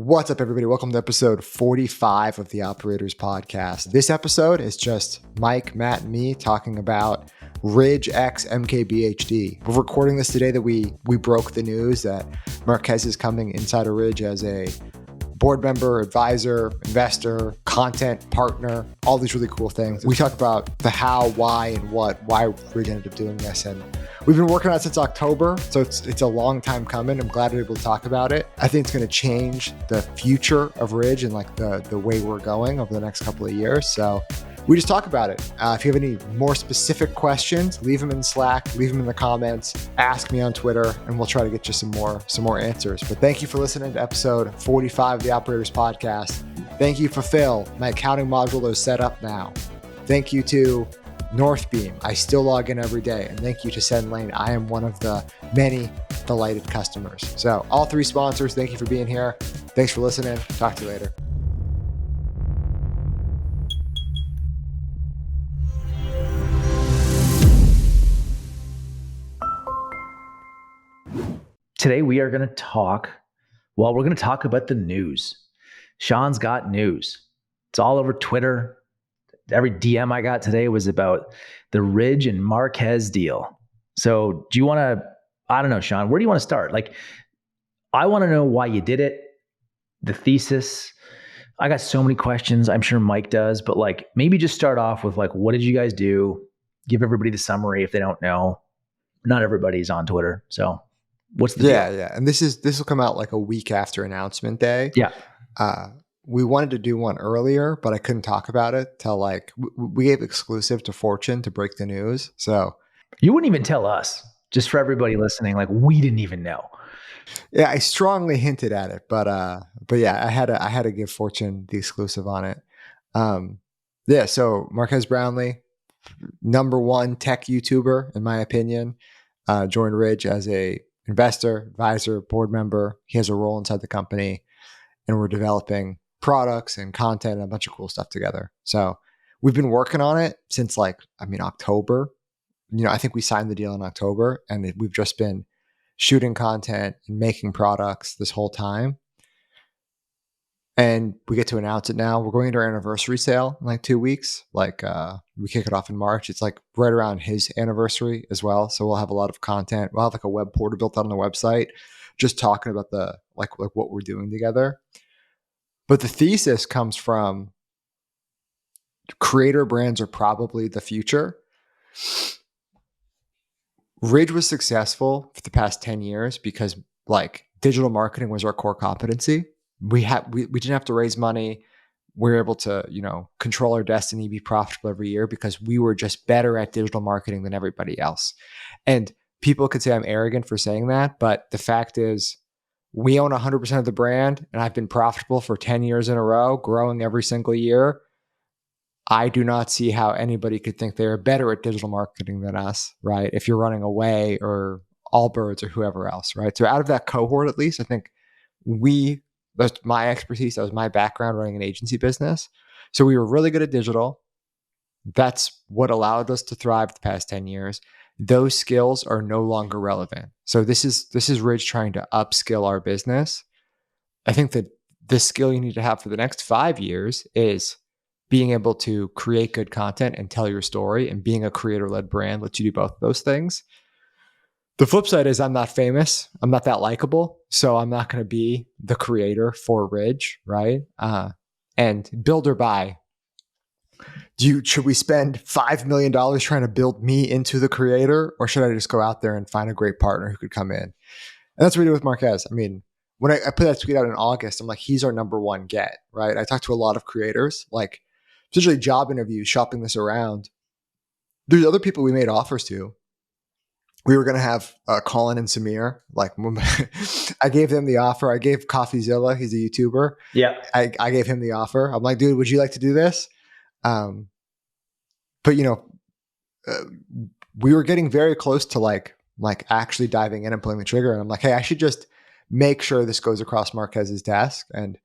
What's up, everybody? Welcome to episode 45 of the Operators Podcast. This episode is just Mike, Matt, and me talking about Ridge X MKBHD. We're recording this today that we broke the news that Marques is coming inside of Ridge as a board member, advisor, investor, content partner, all these really cool things. We talk about the how, why, and why Ridge ended up doing this. And we've been working on it since October, so it's a long time coming. I'm glad we're able to talk about it. I think it's going to change the future of Ridge and like the way we're going over the next couple of years. So we just talk about it. If you have any more specific questions, leave them in Slack, leave them in the comments, ask me on Twitter, and we'll try to get you some more answers. But thank you for listening to episode 45 of the Operators Podcast. Thank you for Phil. My accounting module is set up now. Thank you to Northbeam. I still log in every day. And thank you to SendLane. I am one of the many delighted customers. So all three sponsors, thank you for being here. Thanks for listening. Talk to you later. Today we are going to talk about the news. Sean's got news. It's all over Twitter. Every DM I got today was about the Ridge and Marques deal. So do you want to, I don't know, Sean, where do you want to start? Like, I want to know why you did it, the thesis. I got so many questions. I'm sure Mike does, but like maybe just start off with like, what did you guys do? Give everybody the summary if they don't know. Not everybody's on Twitter. So what's the deal? Yeah. And this will come out like a week after announcement day. Yeah. We wanted to do one earlier, but I couldn't talk about it till like we gave exclusive to Fortune to break the news. So you wouldn't even tell us, just for everybody listening. Like we didn't even know. Yeah, I strongly hinted at it, but yeah, I had to give Fortune the exclusive on it. Yeah. So Marques Brownlee, number one tech YouTuber in my opinion, joined Ridge as a investor, advisor, board member. He has a role inside the company, and we're developing products and content and a bunch of cool stuff together. So we've been working on it since October. I think we signed the deal in October, and we've just been shooting content and making products this whole time. And we get to announce it now. We're going into our anniversary sale in like 2 weeks. We kick it off in March. It's like right around his anniversary as well. So we'll have a lot of content. We'll have like a web portal built out on the website, just talking about the like what we're doing together. But the thesis comes from creator brands are probably the future. Ridge was successful for the past 10 years because like digital marketing was our core competency. We didn't have to raise money. We were able to, control our destiny, be profitable every year because we were just better at digital marketing than everybody else. And people could say I'm arrogant for saying that, but the fact is we own 100% of the brand, and I've been profitable for 10 years in a row, growing every single year. I do not see how anybody could think they're better at digital marketing than us, right? If you're running Away or Allbirds or whoever else, right? So out of that cohort, at least, I think that's my expertise. That was my background running an agency business. So we were really good at digital. That's what allowed us to thrive the past 10 years. Those skills are no longer relevant. So this is Ridge trying to upskill our business. I think that the skill you need to have for the next 5 years is being able to create good content and tell your story, and being a creator-led brand lets you do both of those things. The flip side is I'm not famous. I'm not that likable. So I'm not going to be the creator for Ridge, right? And build or buy. Should we spend $5 million trying to build me into the creator, or should I just go out there and find a great partner who could come in? And that's what we did with Marques. I mean, when I put that tweet out in August, I'm like, he's our number one get, right? I talked to a lot of creators, like especially job interviews, shopping this around. There's other people we made offers to. We were going to have Colin and Samir. Like, I gave them the offer. I gave CoffeeZilla. He's a YouTuber. Yeah. I gave him the offer. I'm like, dude, would you like to do this? But we were getting very close to like actually diving in and pulling the trigger. And I'm like, hey, I should just make sure this goes across Marques's desk. And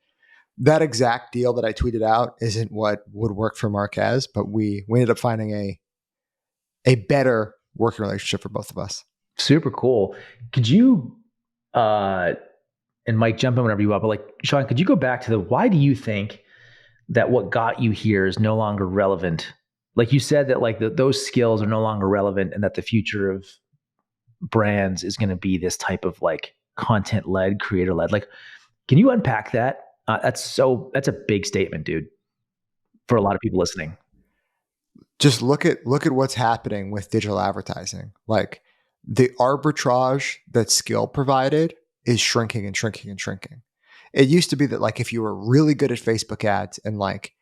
that exact deal that I tweeted out isn't what would work for Marques, but we ended up finding a better working relationship for both of us. Super cool. Could you and Mike, jump in whenever you want, but like, Sean, could you go back to why do you think that what got you here is no longer relevant? Like you said that like those skills are no longer relevant and that the future of brands is going to be this type of like content led, creator led. Like, can you unpack that? That's a big statement, dude, for a lot of people listening. Just look at what's happening with digital advertising. Like the arbitrage that skill provided is shrinking and shrinking and shrinking. It used to be that like if you were really good at Facebook ads and like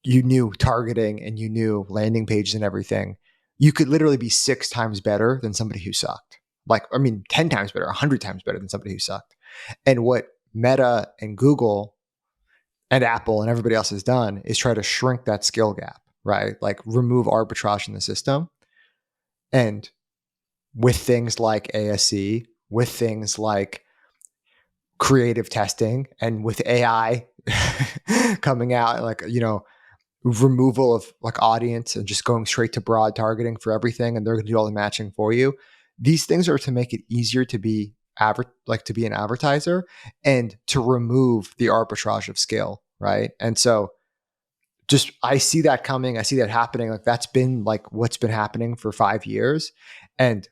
you knew targeting and you knew landing pages and everything, you could literally be 6 times better than somebody who sucked. Like, I mean, 10 times better, 100 times better than somebody who sucked. And what Meta and Google and Apple and everybody else has done is try to shrink that skill gap, right? Like remove arbitrage in the system. And with things like ASC, with things like creative testing, and with AI coming out, like, you know, removal of like audience and just going straight to broad targeting for everything, and they're going to do all the matching for you. These things are to make it easier to be to be an advertiser and to remove the arbitrage of skill, right? And so just I see that coming, I see that happening. Like that's been like what's been happening for 5 years, and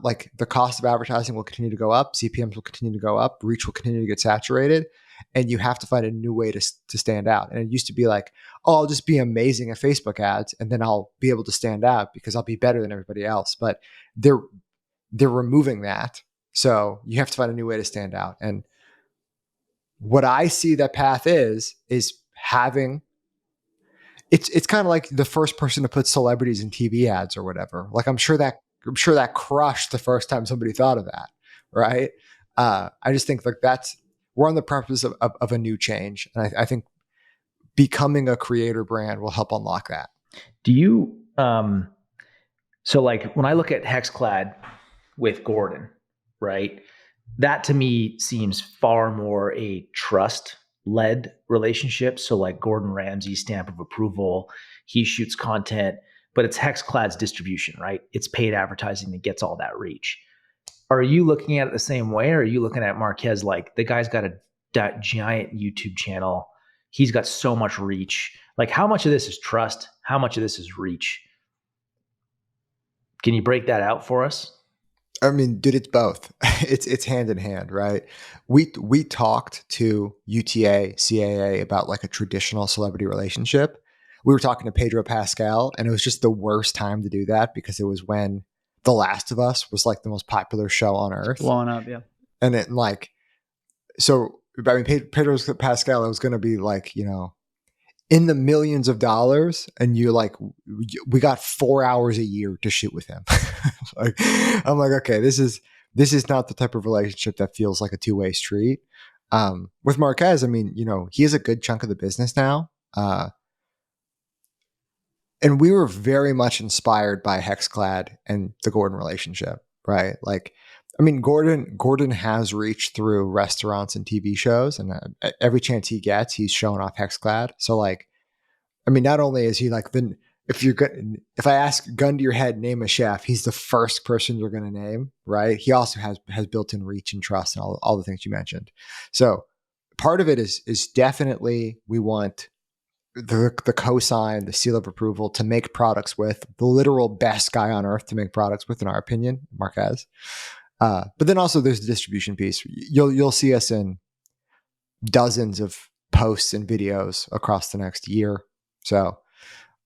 like the cost of advertising will continue to go up, CPMs will continue to go up, reach will continue to get saturated, and you have to find a new way to stand out. And it used to be like, oh, I'll just be amazing at Facebook ads and then I'll be able to stand out because I'll be better than everybody else. But they're removing that. So you have to find a new way to stand out. And what I see that path is having it's kind of like the first person to put celebrities in TV ads or whatever. Like I'm sure that crushed the first time somebody thought of that, right? I just think like we're on the precipice of a new change, and I think becoming a creator brand will help unlock that. Do you so like when I look at Hexclad with Gordon, right? That to me seems far more a trust led relationship. So like Gordon Ramsay stamp of approval, he shoots content, but it's Hexclad's distribution, right? It's paid advertising that gets all that reach. Are you looking at it the same way? Or are you looking at Marques like the guy's got that giant YouTube channel? He's got so much reach. Like how much of this is trust? How much of this is reach? Can you break that out for us? I mean, dude, it's both. It's hand in hand, right? We talked to UTA, CAA about like a traditional celebrity relationship. We were talking to Pedro Pascal, and it was just the worst time to do that because it was when The Last of Us was like the most popular show on earth. Blowing up, yeah. And it like, so I mean, Pedro Pascal, it was going to be like, you know, in the millions of dollars, and you like, we got 4 hours a year to shoot with him. Like, I'm like, okay, this is not the type of relationship that feels like a two-way street. With Marques, I mean, you know, he has a good chunk of the business now. And we were very much inspired by Hexclad and the Gordon relationship, right? Like, I mean, Gordon has reached through restaurants and TV shows, and every chance he gets, he's showing off Hexclad. So, like, I mean, not only is he like if I ask gun to your head, name a chef, he's the first person you're going to name, right? He also has built-in reach and trust and all the things you mentioned. So, part of it is definitely we want the cosign, the seal of approval to make products with, the literal best guy on earth to make products with, in our opinion, Marques. But then also there's the distribution piece. You'll see us in dozens of posts and videos across the next year. So,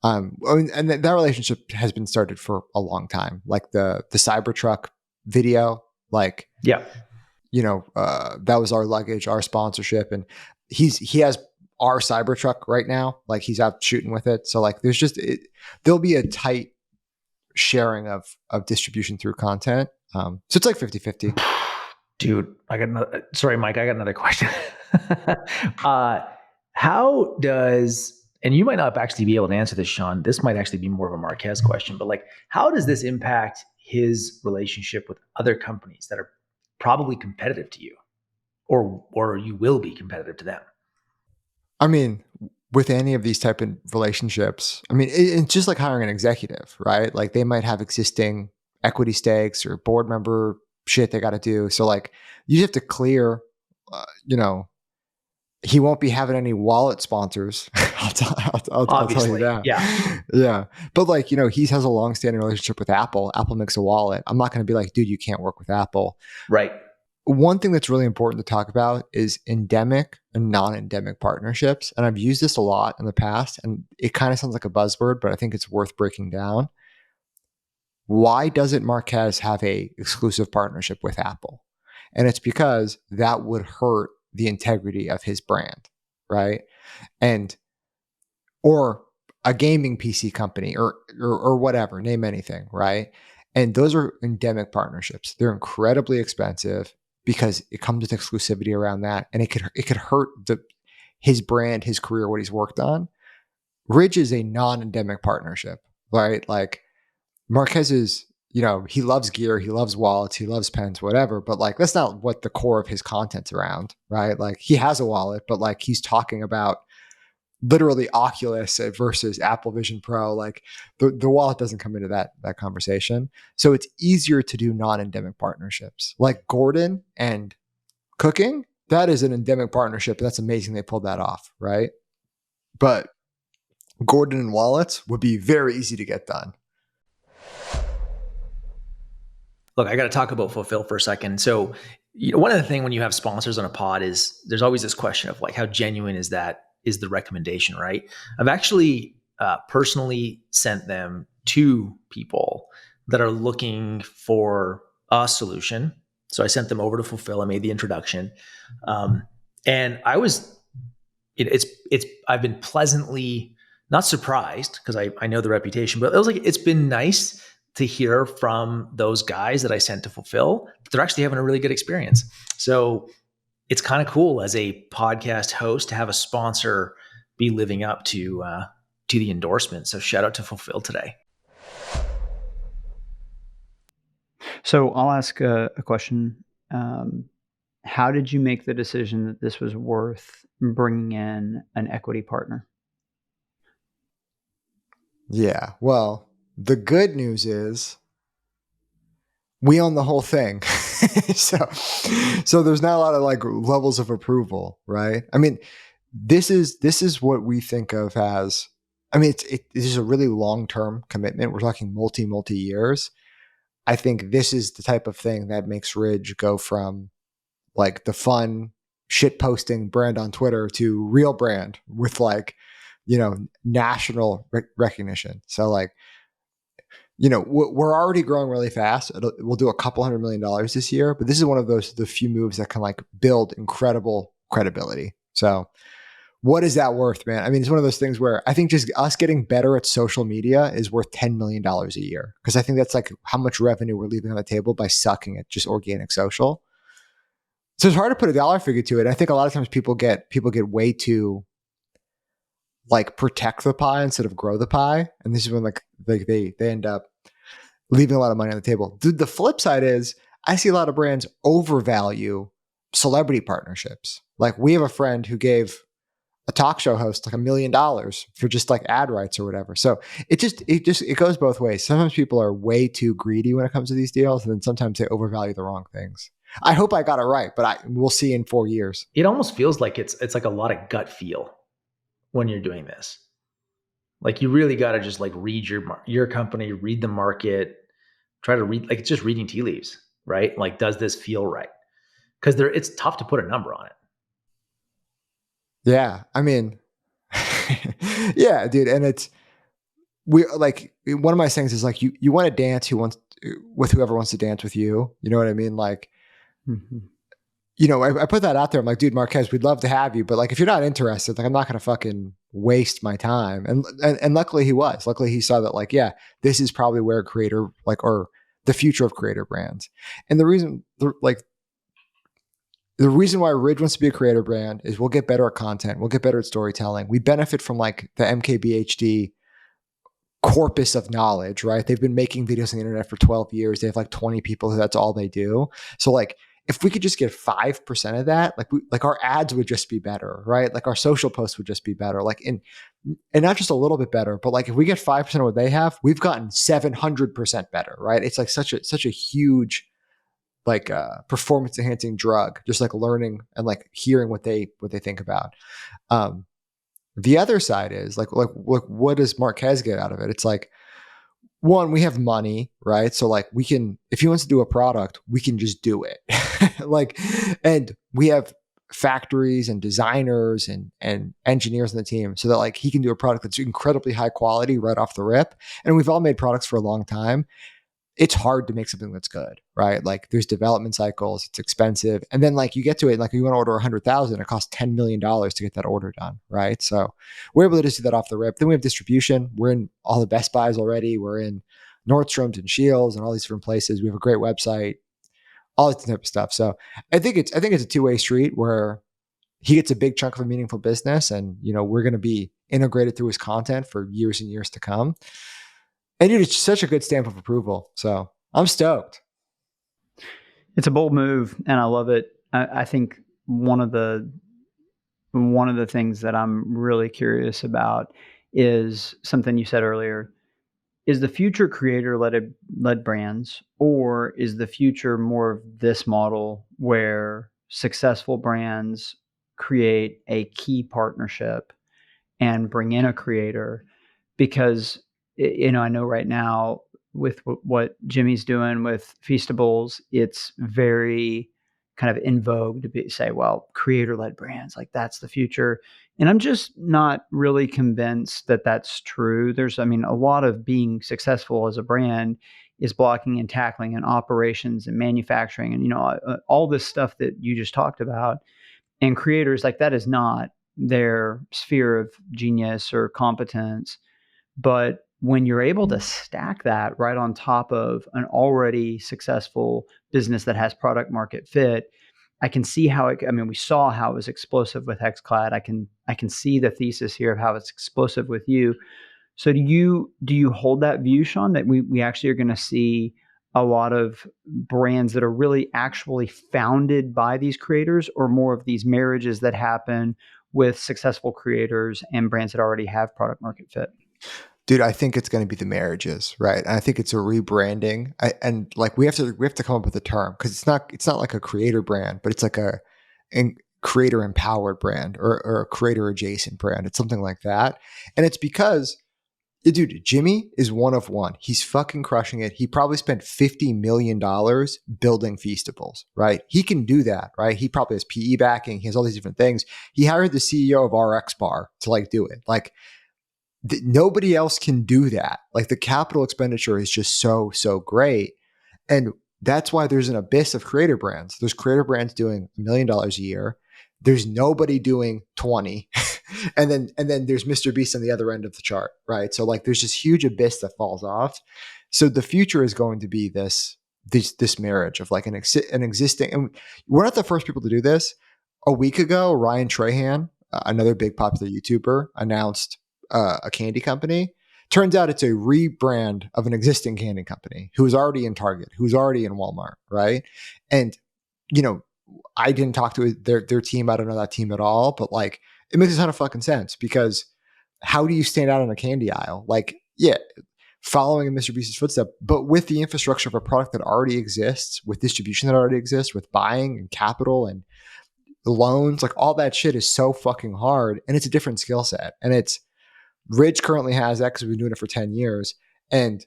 I mean, and that relationship has been started for a long time. Like the Cybertruck video, like, yeah, you know, that was our luggage, our sponsorship, and he has our Cybertruck right now. Like he's out shooting with it. So like, there'll be a tight sharing of distribution through content. So it's like 50-50. Dude, sorry, Mike, I got another question. How does, and you might not actually be able to answer this, Sean, this might actually be more of a Marques question, but like, how does this impact his relationship with other companies that are probably competitive to you, or you will be competitive to them? I mean, with any of these type of relationships, I mean, it's just like hiring an executive, right? Like they might have existing equity stakes or board member shit they got to do. So like you have to clear you know, he won't be having any wallet sponsors. I'll tell you Obviously. that. Yeah. Yeah. But like, he has a long-standing relationship with Apple. Apple makes a wallet. I'm not going to be like, dude, you can't work with Apple. Right. One thing that's really important to talk about is endemic and non-endemic partnerships. And I've used this a lot in the past, and it kind of sounds like a buzzword, but I think it's worth breaking down. Why doesn't Marques have a exclusive partnership with Apple? And it's because that would hurt the integrity of his brand, right? And or a gaming PC company or whatever, name anything, right? And those are endemic partnerships. They're incredibly expensive because it comes with exclusivity around that, and it could hurt his brand, his career, what he's worked on. Ridge is a non-endemic partnership, right? Like Marques is, he loves gear, he loves wallets, he loves pens, whatever, but like that's not what the core of his content's around, right? Like he has a wallet, but like he's talking about literally Oculus versus Apple Vision Pro. Like the wallet doesn't come into that conversation. So it's easier to do non-endemic partnerships. Like Gordon and cooking, that is an endemic partnership. That's amazing they pulled that off, right? But Gordon and wallets would be very easy to get done. Look, I got to talk about Fulfill for a second. So, one of the things when you have sponsors on a pod is there's always this question of like, how genuine is the recommendation, right? I've actually personally sent them to people that are looking for a solution. So I sent them over to Fulfill. I made the introduction, and I've been pleasantly not surprised because I know the reputation, but it was like it's been nice to hear from those guys that I sent to Fulfill that they're actually having a really good experience. So it's kind of cool as a podcast host to have a sponsor be living up to the endorsement. So shout out to Fulfill today. So I'll ask a question. How did you make the decision that this was worth bringing in an equity partner? Yeah. Well, the good news is we own the whole thing. so there's not a lot of like levels of approval, right? I mean, this is what we think of as, I mean, this is a really long-term commitment. We're talking multi years. I think this is the type of thing that makes Ridge go from like the fun shit posting brand on Twitter to real brand with like, national recognition. So like, we're already growing really fast. We'll do $200 million this year, but this is one of the few moves that can like build incredible credibility. So what is that worth, man? I mean, it's one of those things where I think just us getting better at social media is worth $10 million a year. Cause I think that's like how much revenue we're leaving on the table by sucking at just organic social. So it's hard to put a dollar figure to it. I think a lot of times people get way too like protect the pie instead of grow the pie. And this is when like they end up leaving a lot of money on the table. Dude, the flip side is I see a lot of brands overvalue celebrity partnerships. Like we have a friend who gave a talk show host like $1 million for just like ad rights or whatever. So it goes both ways. Sometimes people are way too greedy when it comes to these deals, and then sometimes they overvalue the wrong things. I hope I got it right, but we'll see in 4 years. It almost feels like it's like a lot of gut feel when you're doing this. Like you really got to just like read your company, read the market, try to read, like it's just reading tea leaves, right? Like, does this feel right? Because it's tough to put a number on it. Yeah, I mean, yeah, dude, and we like one of my sayings is like you want to dance with whoever wants to dance with you. You know what I mean? Like, I put that out there. I'm like, dude, Marques, we'd love to have you, but like if you're not interested, like I'm not gonna fucking waste my time. And luckily he was. Luckily he saw that like, yeah, this is probably where creator like or the future of creator brands. And the reason why Ridge wants to be a creator brand is we'll get better at content. We'll get better at storytelling. We benefit from like the MKBHD corpus of knowledge, right? They've been making videos on the internet for 12 years. They have like 20 people who that's all they do. So like if we could just get 5% of that, like our ads would just be better, right? Like our social posts would just be better. Like and not just a little bit better, but like if we get 5% of what they have, we've gotten 700% better, right? It's like such a huge like performance enhancing drug, just like learning and like hearing what they think about. The other side is like what does Marques get out of it? It's like, one, we have money, right? So like we can, if he wants to do a product, we can just do it. Like, and we have factories and designers and engineers in the team so that like he can do a product that's incredibly high quality right off the rip. And we've all made products for a long time. It's hard to make something that's good, right? Like there's development cycles, it's expensive. And then like you get to it, like you want to order 100,000, it costs $10 million to get that order done, right? So we're able to just do that off the rip. Then we have distribution. We're in all the Best Buys already. We're in Nordstrom's and Shields and all these different places. We have a great website, all this type of stuff. So I think it's a two-way street where he gets a big chunk of a meaningful business and, you know, we're going to be integrated through his content for years and years to come. And dude, it's such a good stamp of approval. So I'm stoked. It's a bold move, and I love it. I think one of the things that I'm really curious about is something you said earlier. Is the future creator-led brands, or is the future more of this model where successful brands create a key partnership and bring in a creator? Because you know, I know right now with what Jimmy's doing with Feastables, it's very kind of in vogue to say, well, creator-led brands, like that's the future. And I'm just not really convinced that that's true. There's, I mean, a lot of being successful as a brand is blocking and tackling and operations and manufacturing and, you know, all this stuff that you just talked about. And creators, like, that is not their sphere of genius or competence. But when you're able to stack that right on top of an already successful business that has product market fit, I can see how it, I mean, we saw how it was explosive with Hexclad. I can see the thesis here of how it's explosive with you. So do you hold that view, Sean, that we actually are going to see a lot of brands that are really actually founded by these creators, or more of these marriages that happen with successful creators and brands that already have product market fit? Dude, I think it's going to be the marriages, right? And I think it's a rebranding. And like we have to come up with a term, because it's not like a creator brand, but it's like a creator empowered brand or a creator adjacent brand. It's something like that. And it's because, dude, Jimmy is one of one. He's fucking crushing it. He probably spent $50 million building Feastables, right? He can do that, right? He probably has PE backing. He has all these different things. He hired the CEO of RX Bar to like do it. Like, nobody else can do that. Like the capital expenditure is just so great. And that's why there's an abyss of creator brands. There's creator brands doing $1 million a year. There's nobody doing 20. and then there's Mr. Beast on the other end of the chart, right? So like there's this huge abyss that falls off. So the future is going to be this marriage of like an existing, and we're not the first people to do this. A week ago, Ryan Trahan, another big popular YouTuber, announced a candy company. Turns out it's a rebrand of an existing candy company who was already in Target, who's already in Walmart, right? And, you know, I didn't talk to their team. I don't know that team at all, but like it makes a ton of fucking sense, because how do you stand out in a candy aisle? Like, yeah, following in Mr. Beast's footsteps, but with the infrastructure of a product that already exists, with distribution that already exists, with buying and capital and loans, like all that shit is so fucking hard, and it's a different skill set. And it's, Ridge currently has that because we've been doing it for 10 years. And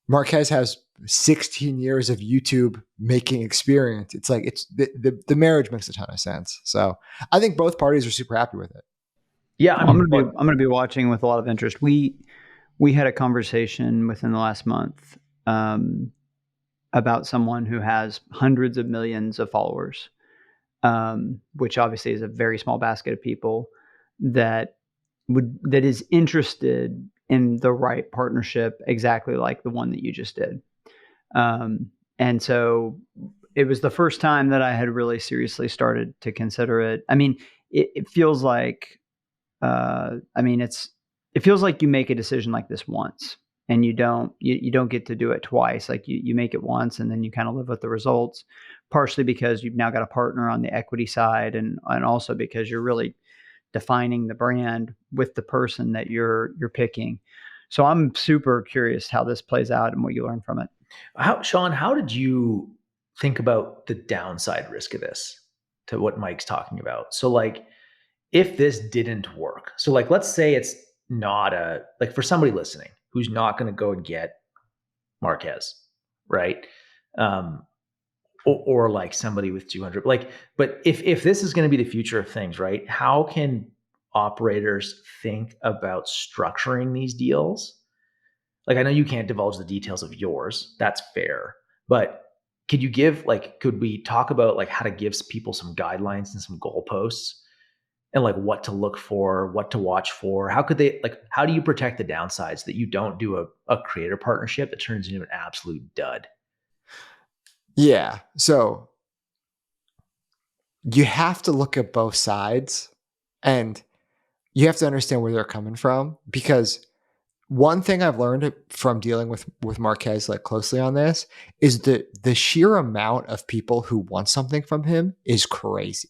Marques has 16 years of YouTube making experience. It's like, it's the marriage makes a ton of sense. So I think both parties are super happy with it. Yeah, I'm gonna be watching with a lot of interest. We had a conversation within the last month about someone who has hundreds of millions of followers, which obviously is a very small basket of people that is interested in the right partnership, exactly like the one that you just did. And so it was the first time that I had really seriously started to consider it. I mean, it feels like, it feels like you make a decision like this once, and you don't get to do it twice. Like you make it once and then you kind of live with the results, partially because you've now got a partner on the equity side, and also because you're really defining the brand with the person that you're picking. So I'm super curious how this plays out and what you learn from it. Sean, how did you think about the downside risk of this to what Mike's talking about. So like, if this didn't work, so like, let's say it's not like for somebody listening who's not going to go and get Marques, right? Or like somebody with 200, like, but if this is going to be the future of things, right? How can operators think about structuring these deals? Like, I know you can't divulge the details of yours. That's fair. But could we talk about like how to give people some guidelines and some goalposts and like what to look for, what to watch for? How could they, like, how do you protect the downsides that you don't do a creator partnership that turns into an absolute dud? Yeah. So you have to look at both sides and you have to understand where they're coming from, because one thing I've learned from dealing with Marques like closely on this is that the sheer amount of people who want something from him is crazy.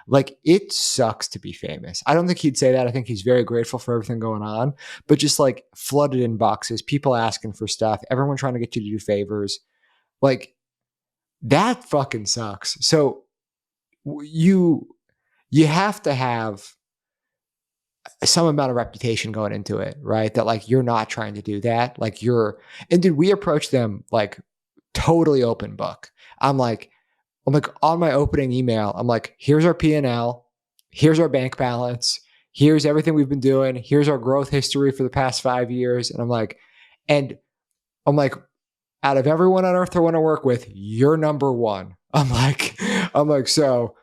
Like, it sucks to be famous. I don't think he'd say that. I think he's very grateful for everything going on, but just like flooded inboxes, people asking for stuff, everyone trying to get you to do favors. Like, that fucking sucks. So you have to have some amount of reputation going into it, right? That like you're not trying to do that. Like and dude, we approach them like totally open book. I'm like on my opening email, I'm like, here's our P&L, here's our bank balance, here's everything we've been doing, here's our growth history for the past 5 years. And I'm like, out of everyone on earth I want to work with, you're number one. I'm like, so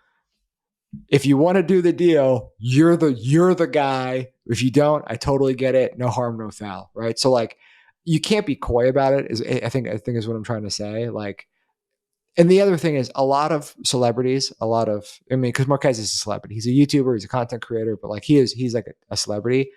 if you want to do the deal, you're the guy. If you don't, I totally get it. No harm, no foul, right? So like, you can't be coy about it. I think is what I'm trying to say. Like, and the other thing is a lot of celebrities, because Marques is a celebrity. He's a YouTuber, he's a content creator, but like he's like a celebrity.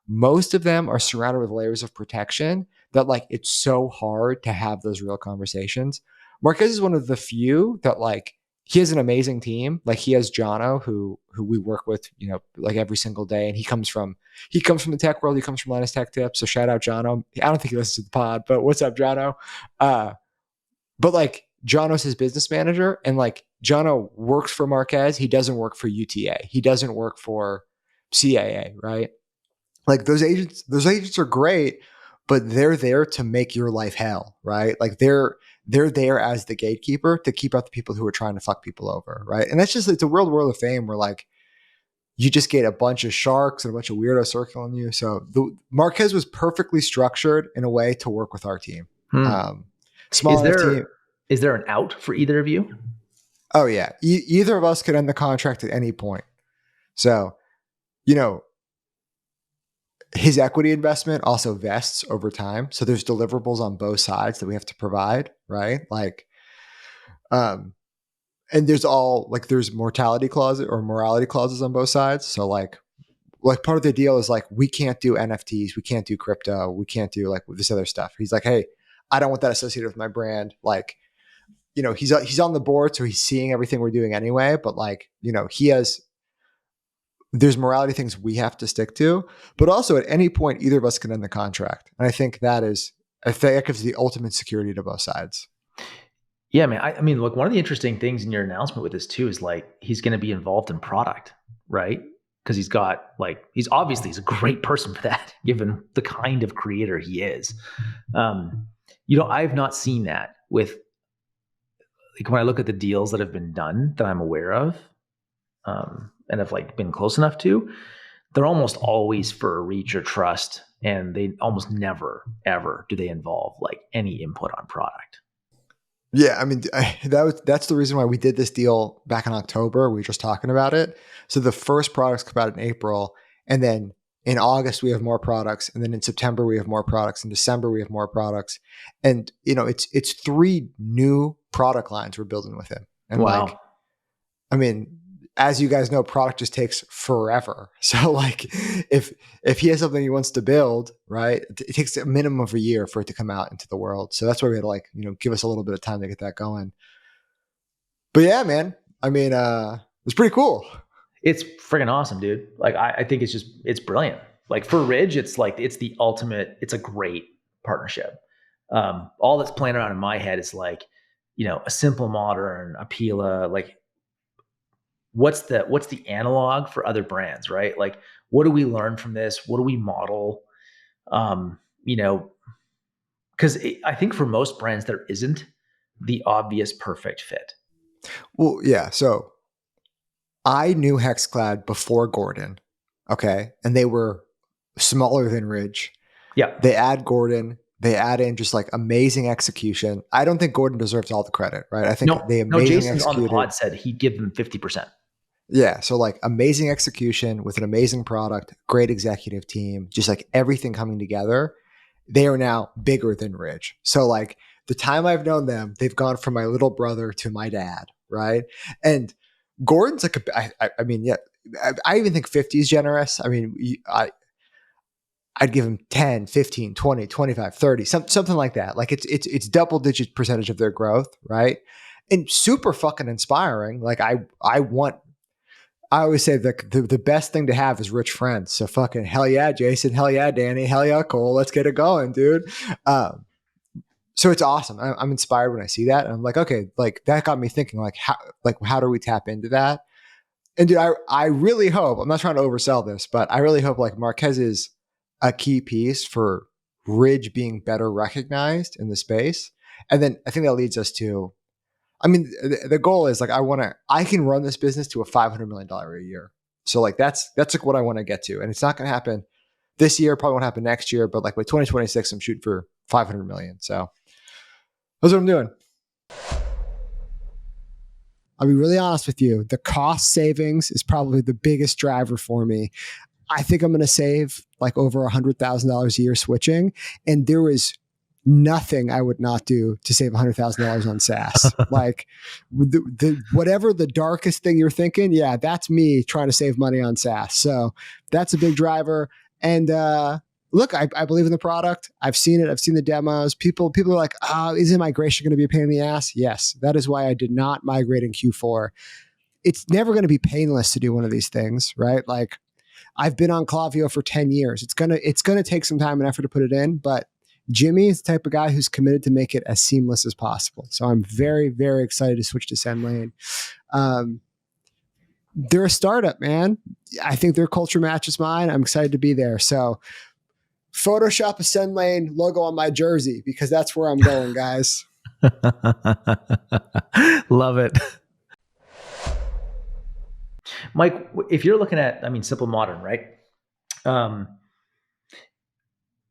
Most of them are surrounded with layers of protection that like it's so hard to have those real conversations. Marques is one of the few that like he has an amazing team. Like he has Jono who we work with, like every single day, and he comes from the tech world. He comes from Linus Tech Tips. So shout out Jono. I don't think he listens to the pod, but what's up, Jono? But like Jono's his business manager, and like Jono works for Marques. He doesn't work for UTA. He doesn't work for CAA, right? Like those agents are great, but they're there to make your life hell, right? Like they're there as the gatekeeper to keep out the people who are trying to fuck people over, right? And it's a real world of fame where like you just get a bunch of sharks and a bunch of weirdos circling you. So Marques was perfectly structured in a way to work with our team. Small team. Is there an out for either of you? Oh yeah, either of us could end the contract at any point. So, his equity investment also vests over time. So there's deliverables on both sides that we have to provide, right? Like, and there's mortality clauses or morality clauses on both sides. So like part of the deal is like, we can't do NFTs, we can't do crypto, we can't do like this other stuff. He's like, hey, I don't want that associated with my brand. Like, he's on the board, so he's seeing everything we're doing anyway. But like, there's morality things we have to stick to, but also at any point, either of us can end the contract. And I think that gives the ultimate security to both sides. Yeah, man. I mean, look, one of the interesting things in your announcement with this too is like, he's going to be involved in product, right? Because he's a great person for that, given the kind of creator he is. I've not seen that with, like, when I look at the deals that have been done that I'm aware of, and have like been close enough to, they're almost always for reach or trust, and they almost never ever do they involve like any input on product. Yeah, I mean, that's the reason why we did this deal back in October. We were just talking about it. So the first products come out in April, and then in August we have more products, and then in September we have more products, in December we have more products, and it's 3 new product lines we're building with him. And wow. Like, I mean, as you guys know, product just takes forever. So like if he has something he wants to build, right, it takes a minimum of a year for it to come out into the world. So that's why we had to like, give us a little bit of time to get that going. But yeah, man, I mean, it's pretty cool. It's freaking awesome, dude. Like, I think it's brilliant. Like for Ridge, it's like, it's the ultimate, it's a great partnership. All that's playing around in my head is like, a Simple Modern, a Pila, like what's the analog for other brands, right? Like, what do we learn from this? What do we model? Because I think for most brands, there isn't the obvious perfect fit. Well, yeah. So I knew Hexclad before Gordon. Okay. And they were smaller than Ridge. Yeah. They add Gordon. They add in just like amazing execution. I don't think Gordon deserves all the credit, right? I think they amazing Jason's executed. on the pod said he'd give them 50%. Yeah. So like amazing execution with an amazing product, great executive team, just like everything coming together. They are now bigger than Ridge. So like the time I've known them, they've gone from my little brother to my dad, right? And Gordon's like, I mean, yeah, I even think 50 is generous. I mean, I'd give him 10, 15, 20, 25, 30, something like that. Like it's double digit percentage of their growth, right? And super fucking inspiring. Like I always say the best thing to have is rich friends. So fucking hell yeah, Jason. Hell yeah, Danny. Hell yeah, Cole. Let's get it going, dude. So it's awesome. I'm inspired when I see that. And I'm like, okay, like that got me thinking like how do we tap into that? And dude, I really hope, I'm not trying to oversell this, but I really hope like Marques is a key piece for Ridge being better recognized in the space. And then I think that leads us to, I mean, the goal is like, I can run this business to a $500 million a year. So like, that's like what I want to get to. And it's not going to happen this year, probably won't happen next year, but like by 2026, I'm shooting for 500 million. So that's what I'm doing. I'll be really honest with you. The cost savings is probably the biggest driver for me. I think I'm going to save like over $100,000 a year switching. And there is nothing I would not do to save $100,000 on SaaS. Like whatever the darkest thing you're thinking, yeah, that's me trying to save money on SaaS. So that's a big driver. And look, I believe in the product. I've seen it. I've seen the demos. People are like, isn't migration going to be a pain in the ass? Yes. That is why I did not migrate in Q4. It's never going to be painless to do one of these things, right? Like I've been on Klaviyo for 10 years. It's gonna take some time and effort to put it in, but Jimmy is the type of guy who's committed to make it as seamless as possible. So I'm very, very excited to switch to SendLane. They're a startup, man. I think their culture matches mine. I'm excited to be there. So Photoshop a SendLane logo on my jersey because that's where I'm going, guys. Love it. Mike, if you're looking at, Simple Modern, right?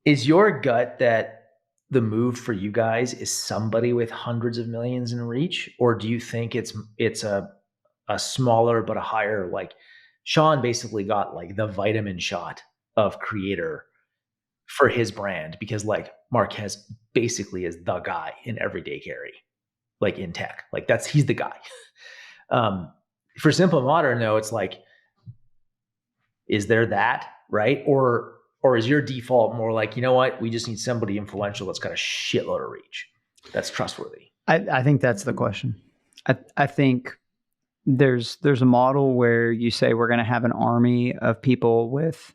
Is your gut that the move for you guys is somebody with hundreds of millions in reach? Or do you think it's a smaller but a higher, like Sean basically got like the vitamin shot of creator for his brand because like Marques basically is the guy in everyday carry, like in tech, like he's the guy. For Simple Modern though, it's like, is there that, right? Or is your default more like, you know what, we just need somebody influential that's got a shitload of reach, that's trustworthy? I think that's the question. I think there's a model where you say we're going to have an army of people with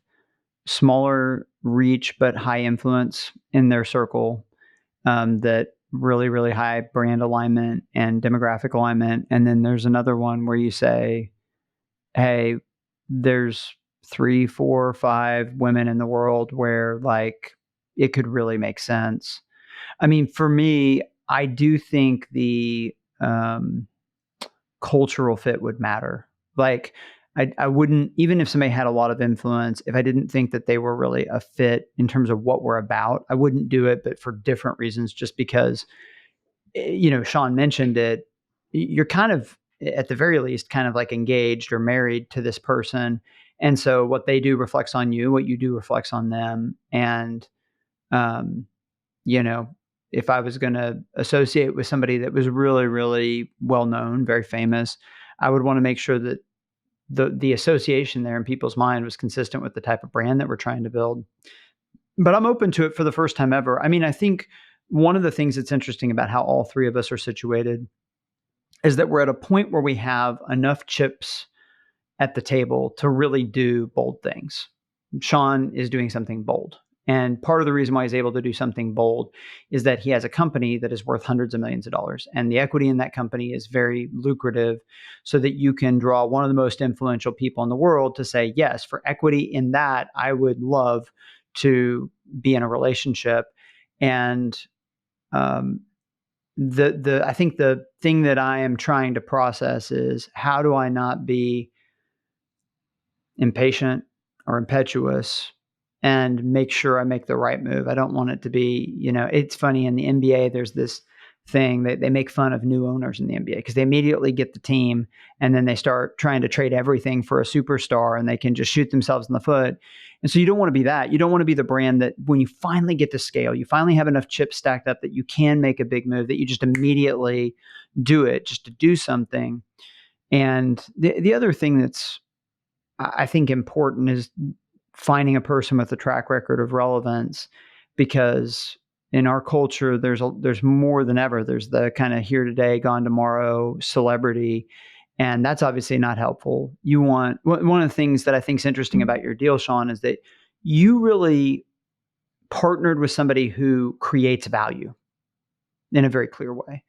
smaller reach but high influence in their circle, that really, really high brand alignment and demographic alignment. And then there's another one where you say, hey, there's 3, 4, 5 women in the world where like it could really make sense. I mean, for me, I do think the cultural fit would matter. Like I wouldn't, even if somebody had a lot of influence, if I didn't think that they were really a fit in terms of what we're about, I wouldn't do it, but for different reasons, just because, Sean mentioned it, you're kind of, at the very least, kind of like engaged or married to this person. And so what they do reflects on you, what you do reflects on them. And, if I was going to associate with somebody that was really, really well-known, very famous, I would want to make sure that the association there in people's mind was consistent with the type of brand that we're trying to build. But I'm open to it for the first time ever. I mean, I think one of the things that's interesting about how all three of us are situated is that we're at a point where we have enough chips at the table to really do bold things. Sean is doing something bold. And part of the reason why he's able to do something bold is that he has a company that is worth hundreds of millions of dollars. And the equity in that company is very lucrative, so that you can draw one of the most influential people in the world to say, yes, for equity in that, I would love to be in a relationship. And I think the thing that I am trying to process is, how do I not be impatient or impetuous and make sure I make the right move? I don't want it to be, it's funny in the NBA, there's this thing that they make fun of new owners in the NBA because they immediately get the team and then they start trying to trade everything for a superstar and they can just shoot themselves in the foot. And so you don't want to be that. You don't want to be the brand that when you finally get to scale, you finally have enough chips stacked up that you can make a big move, that you just immediately do it just to do something. And the other thing that's, I think, important is finding a person with a track record of relevance, because in our culture, there's more than ever. There's the kind of here today, gone tomorrow celebrity, and that's obviously not helpful. You want, one of the things that I think is interesting about your deal, Sean, is that you really partnered with somebody who creates value in a very clear way.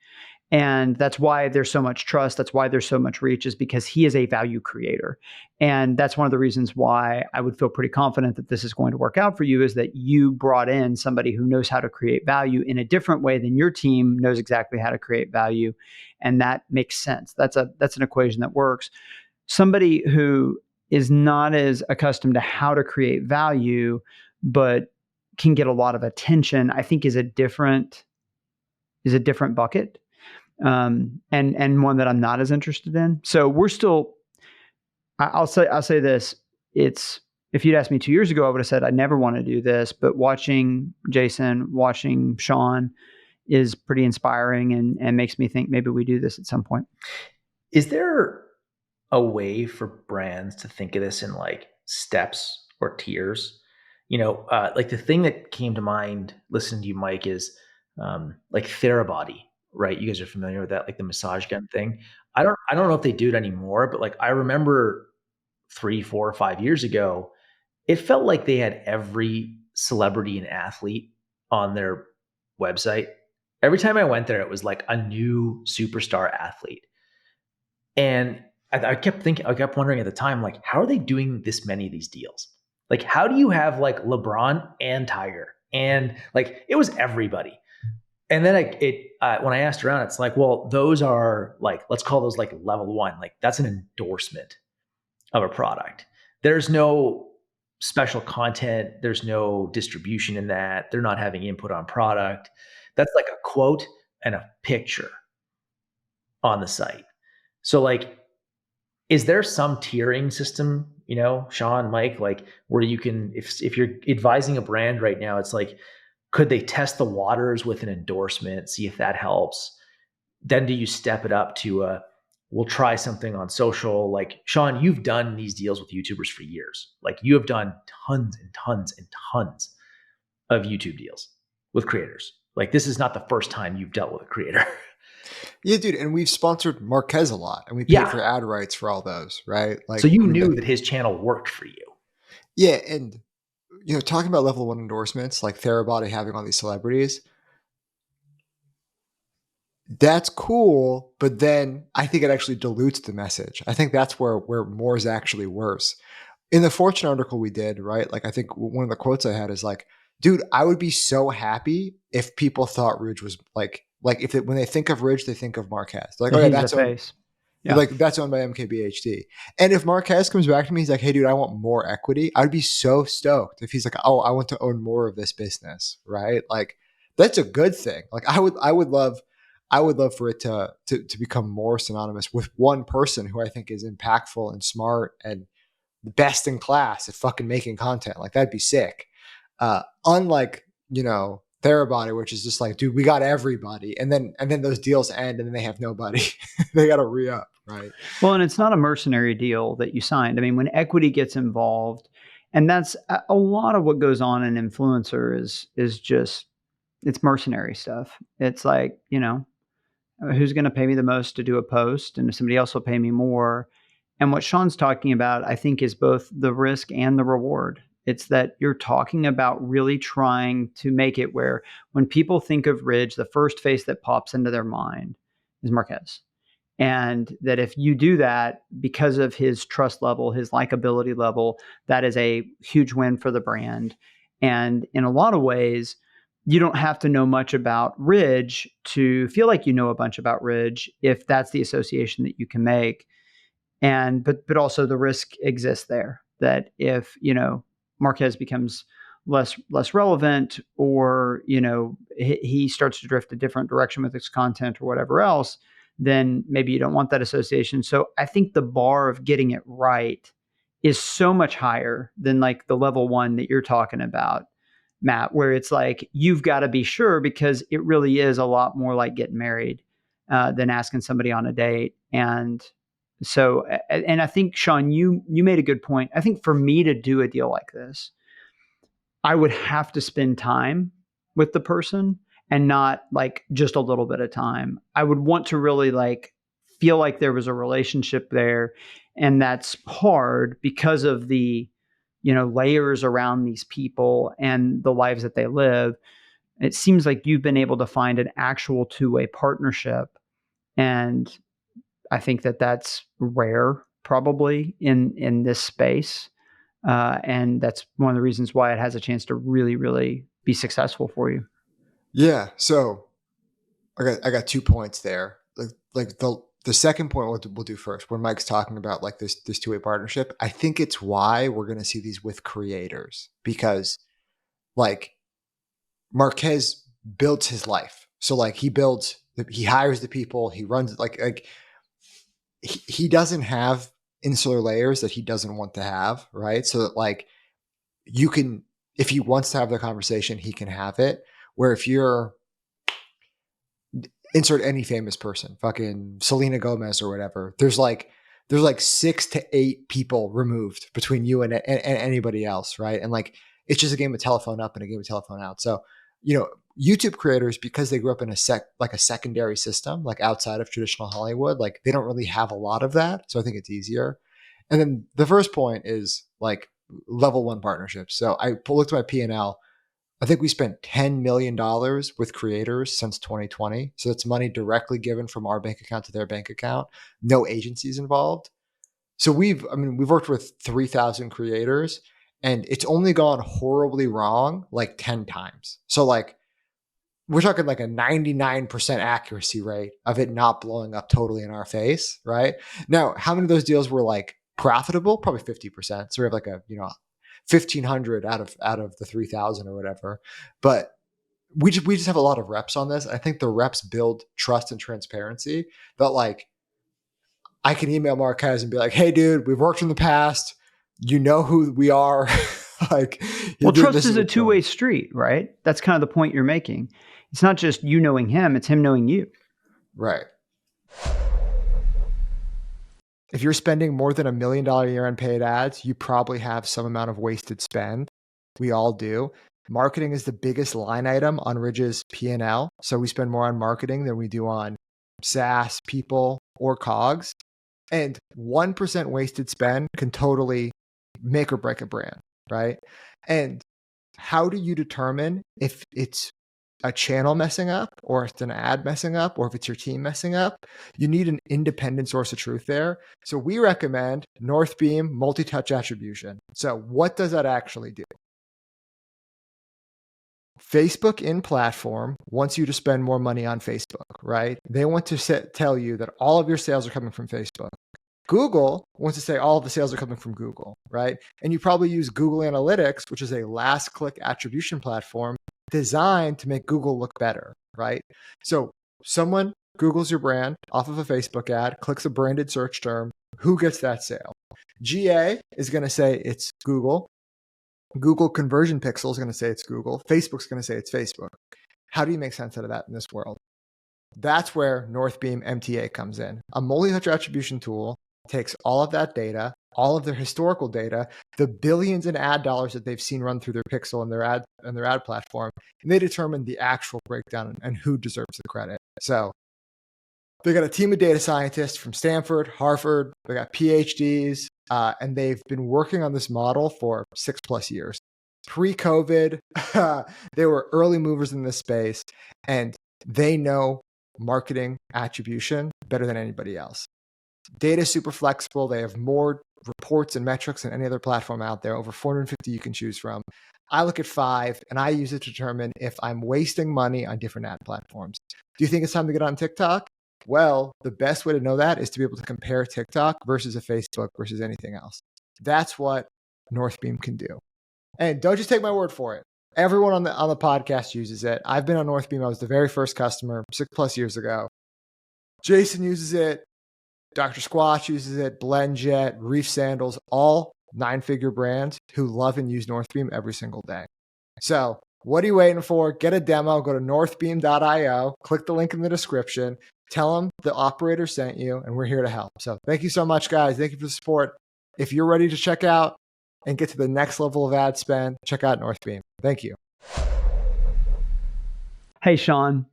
And that's why there's so much trust. That's why there's so much reach, is because he is a value creator. And that's one of the reasons why I would feel pretty confident that this is going to work out for you, is that you brought in somebody who knows how to create value in a different way than your team knows exactly how to create value. And that makes sense. That's an equation that works. Somebody who is not as accustomed to how to create value, but can get a lot of attention, I think is a different bucket. And one that I'm not as interested in. So we're still, I'll say this. If you'd asked me 2 years ago, I would have said I never want to do this, but watching Jason, watching Sean is pretty inspiring and makes me think maybe we do this at some point. Is there a way for brands to think of this in like steps or tiers? Like the thing that came to mind listening to you, Mike, is like Therabody. Right, you guys are familiar with that, like the massage gun thing. I don't know if they do it anymore, but like I remember 3, 4, or 5 years ago, it felt like they had every celebrity and athlete on their website. Every time I went there, it was like a new superstar athlete. And I kept wondering at the time, like, how are they doing this many of these deals? Like, how do you have like LeBron and Tiger? And like, it was everybody. And then when I asked around, it's like, well, those are like, let's call those like level one. Like that's an endorsement of a product. There's no special content. There's no distribution in that. They're not having input on product. That's like a quote and a picture on the site. So like, is there some tiering system, Sean, Mike, like where you can, if you're advising a brand right now, it's like, could they test the waters with an endorsement, see if that helps? Then do you step it up to we'll try something on social? Like, Sean, you've done these deals with YouTubers for years. Like you have done tons and tons and tons of YouTube deals with creators. Like this is not the first time you've dealt with a creator. Yeah, dude. And we've sponsored Marques a lot, and we paid for ad rights for all those, right? Like, so you knew that his channel worked for you. Yeah. And talking about level one endorsements, like Therabody having all these celebrities, that's cool. But then I think it actually dilutes the message. I think that's where more is actually worse. In the Fortune article we did, right? Like, I think one of the quotes I had is like, dude, I would be so happy if people thought Ridge was like if when they think of Ridge, they think of Marques. Like, okay, that's face. Yeah. Like that's owned by MKBHD. And if Marques comes back to me, he's like, hey dude, I want more equity. I'd be so stoked if he's like, oh, I want to own more of this business. Right. Like that's a good thing. Like I would love for it to become more synonymous with one person who I think is impactful and smart and the best in class at fucking making content. Like that'd be sick. Unlike, Therabody, which is just like, dude, we got everybody. And then those deals end and then they have nobody. They got to re-up. Right. Well, and it's not a mercenary deal that you signed. I mean, when equity gets involved, and that's a lot of what goes on in influencer is just, it's mercenary stuff. It's like, who's going to pay me the most to do a post, and if somebody else will pay me more. And what Sean's talking about, I think, is both the risk and the reward. It's that you're talking about really trying to make it where when people think of Ridge, the first face that pops into their mind is Marques. And that if you do that because of his trust level, his likability level, that is a huge win for the brand. And in a lot of ways, you don't have to know much about Ridge to feel like you know a bunch about Ridge if that's the association that you can make. And but also the risk exists there that if, Marques becomes less relevant, or he starts to drift a different direction with his content or whatever else, then maybe you don't want that association. So I think the bar of getting it right is so much higher than like the level one that you're talking about, Matt, where it's like you've got to be sure, because it really is a lot more like getting married than asking somebody on a date. And so, and I think, Sean, you made a good point. I think for me to do a deal like this, I would have to spend time with the person, and not like just a little bit of time. I would want to really like feel like there was a relationship there. And that's hard because of the, layers around these people and the lives that they live. It seems like you've been able to find an actual two-way partnership. And I think that that's rare probably in this space. And that's one of the reasons why it has a chance to really, really be successful for you. Yeah. So I got 2 points there. Like the second point we'll do first, when Mike's talking about like this two-way partnership, I think it's why we're going to see these with creators, because like Marques builds his life. So like he hires the people, he runs like he doesn't have insular layers that he doesn't want to have, right? So that like you can, if he wants to have the conversation, he can have it. Where if you're insert any famous person, fucking Selena Gomez or whatever, there's like 6 to 8 people removed between you and anybody else, right? And like it's just a game of telephone up and a game of telephone out. So YouTube creators, because they grew up in a secondary system, like outside of traditional Hollywood, like they don't really have a lot of that. So I think it's easier. And then the first point is like level one partnerships. So I looked at my P&L. I think we spent $10 million with creators since 2020. So it's money directly given from our bank account to their bank account. No agencies involved. So we've worked with 3,000 creators, and it's only gone horribly wrong like 10 times. So like we're talking like a 99% accuracy rate of it not blowing up totally in our face, right? Now, how many of those deals were like profitable? Probably 50%. So we have like a 1,500 out of the 3,000 or whatever. But we just have a lot of reps on this. I think the reps build trust and transparency. But like, I can email Marques and be like, "Hey, dude, we've worked in the past. You know who we are." Like, well, trust is a two-way street, right? That's kind of the point you're making. It's not just you knowing him; it's him knowing you. Right. If you're spending more than $1 million a year on paid ads, you probably have some amount of wasted spend. We all do. Marketing is the biggest line item on Ridge's P&L. So we spend more on marketing than we do on SaaS, people, or COGS. And 1% wasted spend can totally make or break a brand, right? And how do you determine if it's a channel messing up, or if it's an ad messing up, or if it's your team messing up? You need an independent source of truth there. So we recommend Northbeam multi-touch attribution. So what does that actually do? Facebook in platform wants you to spend more money on Facebook, right? They want to tell you that all of your sales are coming from Facebook. Google wants to say all of the sales are coming from Google, right? And you probably use Google Analytics, which is a last click attribution platform designed to make Google look better, right? So someone Googles your brand off of a Facebook ad, clicks a branded search term. Who gets that sale? GA is going to say it's Google. Google Conversion Pixel is going to say it's Google. Facebook's going to say it's Facebook. How do you make sense out of that in this world? That's where Northbeam MTA comes in. A multi-touch attribution tool takes all of that data, all of their historical data, the billions in ad dollars that they've seen run through their pixel and their ad platform, and they determine the actual breakdown and who deserves the credit. So they got a team of data scientists from Stanford, Harvard. They got PhDs. and they've been working on this model for 6+ years. Pre-COVID, they were early movers in this space, and they know marketing attribution better than anybody else. Data is super flexible. They have more reports and metrics than any other platform out there, over 450 you can choose from. I look at 5 and I use it to determine if I'm wasting money on different ad platforms. Do you think it's time to get on TikTok? Well, the best way to know that is to be able to compare TikTok versus a Facebook versus anything else. That's what Northbeam can do. And don't just take my word for it. Everyone on the podcast uses it. I've been on Northbeam. I was the very first customer 6+ years ago. Jason uses it. Dr. Squatch uses it. BlendJet, Reef Sandals, all 9-figure brands who love and use Northbeam every single day. So what are you waiting for? Get a demo. Go to northbeam.io. Click the link in the description. Tell them the operator sent you, and we're here to help. So thank you so much, guys. Thank you for the support. If you're ready to check out and get to the next level of ad spend, check out Northbeam. Thank you. Hey, Sean,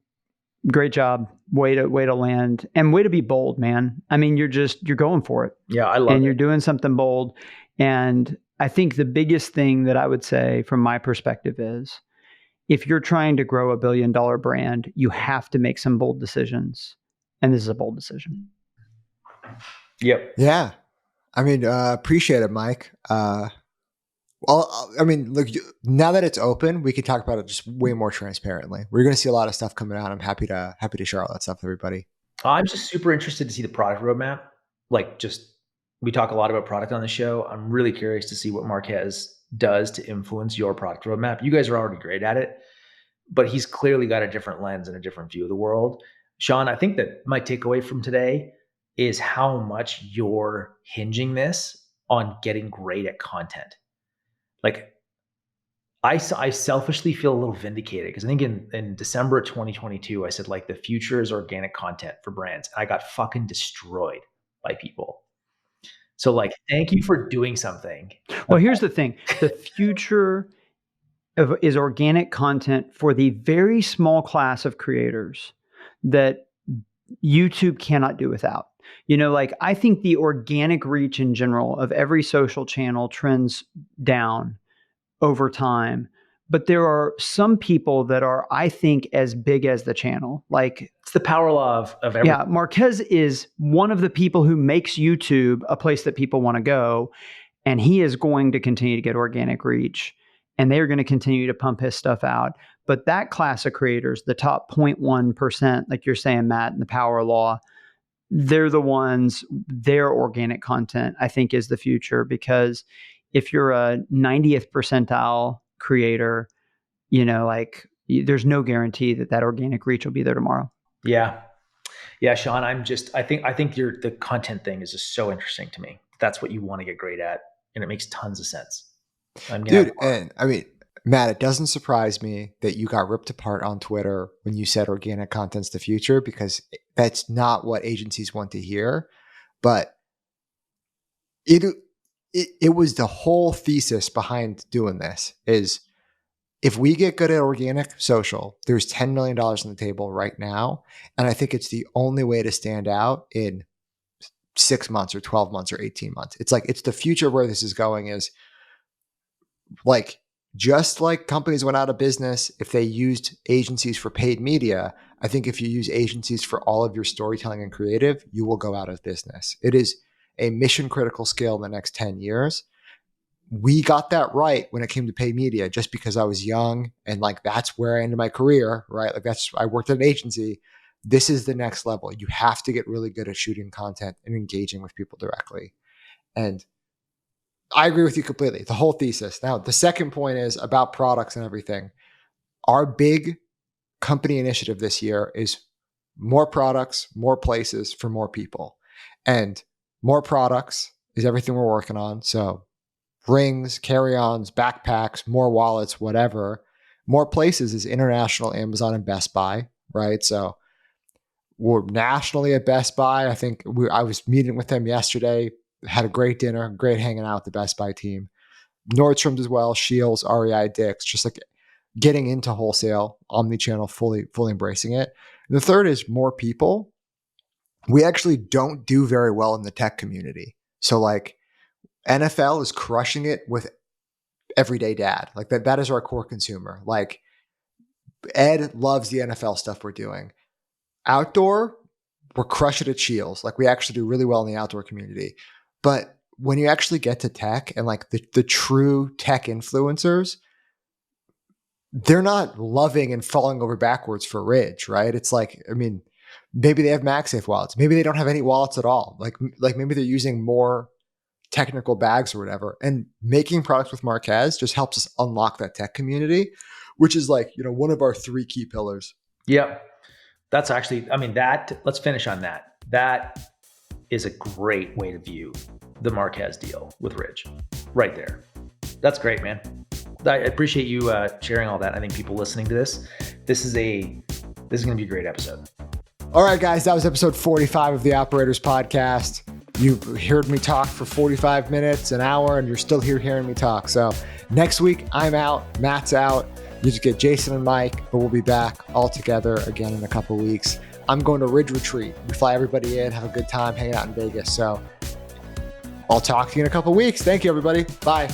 great job. Way to land, and way to be bold, man. I mean, you're going for it. Yeah, I love it. And you're doing something bold. And I think the biggest thing that I would say from my perspective is, if you're trying to grow $1 billion brand, you have to make some bold decisions. And this is a bold decision. Yep. Yeah. I mean, appreciate it, Mike. Well, I mean, look, now that it's open, we can talk about it just way more transparently. We're going to see a lot of stuff coming out. I'm happy to share all that stuff with everybody. I'm just super interested to see the product roadmap. We talk a lot about product on the show. I'm really curious to see what Marques does to influence your product roadmap. You guys are already great at it, but he's clearly got a different lens and a different view of the world. Sean, I think that my takeaway from today is how much you're hinging this on getting great at content. Like, I selfishly feel a little vindicated because I think in December of 2022, I said, like, the future is organic content for brands. And I got fucking destroyed by people. So, like, thank you for doing something. Well, here's the thing. The future is organic content for the very small class of creators that YouTube cannot do without. Like, I think the organic reach in general of every social channel trends down over time, but there are some people that are, I think, as big as the channel. Like, it's the power law of everything. Yeah, Marques is one of the people who makes YouTube a place that people want to go, and he is going to continue to get organic reach, and they're going to continue to pump his stuff out. But that class of creators, the top 0.1%, like you're saying, Matt, and the power law, they're the ones, their organic content, I think, is the future. Because if you're a 90th percentile creator, there's no guarantee that organic reach will be there tomorrow. Yeah. Sean, I think the content thing is just so interesting to me. That's what you want to get great at. And it makes tons of sense. Dude, and I mean, Matt, it doesn't surprise me that you got ripped apart on Twitter when you said organic content's the future, because that's not what agencies want to hear. But it was the whole thesis behind doing this is, if we get good at organic social, there's $10 million on the table right now. And I think it's the only way to stand out in 6 months or 12 months or 18 months. It's like, it's the future where this is going, is like, just like companies went out of business if they used agencies for paid media, I think if you use agencies for all of your storytelling and creative, you will go out of business. It is a mission critical skill in the next 10 years. We got that right when it came to paid media, just because I was young and like, that's where I ended my career, right? Like, I worked at an agency. This is the next level. You have to get really good at shooting content and engaging with people directly. And I agree with you completely. The whole thesis. Now, the second point is about products and everything. Our big company initiative this year is more products, more places for more people. And more products is everything we're working on. So rings, carry-ons, backpacks, more wallets, whatever. More places is international Amazon and Best Buy, right? So we're nationally at Best Buy. I think I was meeting with them yesterday, had a great dinner, great hanging out with the Best Buy team. Nordstrom's as well, Scheels, REI, Dick's, just like getting into wholesale, omni-channel, fully embracing it. And the third is more people. We actually don't do very well in the tech community. So like, NFL is crushing it with everyday dad. Like that is our core consumer. Like Ed loves the NFL stuff we're doing. Outdoor, we're crushing at Shields. Like we actually do really well in the outdoor community. But when you actually get to tech and like the true tech influencers, they're not loving and falling over backwards for Ridge, right? It's like, I mean, maybe they have MagSafe wallets. Maybe they don't have any wallets at all. Like maybe they're using more technical bags or whatever. And making products with Marques just helps us unlock that tech community, which is like, one of our 3 key pillars. Yep. That's actually, let's finish on that. That is a great way to view the Marques deal with Ridge right there. That's great, man. I appreciate you sharing all that. I think people listening to this is going to be a great episode. All right, guys, that was episode 45 of the Operators Podcast. You heard me talk for 45 minutes, an hour, and you're still here hearing me talk. So next week, I'm out, Matt's out. You just get Jason and Mike, but we'll be back all together again in a couple of weeks. I'm going to Ridge Retreat. We fly everybody in, have a good time hanging out in Vegas. So I'll talk to you in a couple of weeks. Thank you, everybody. Bye.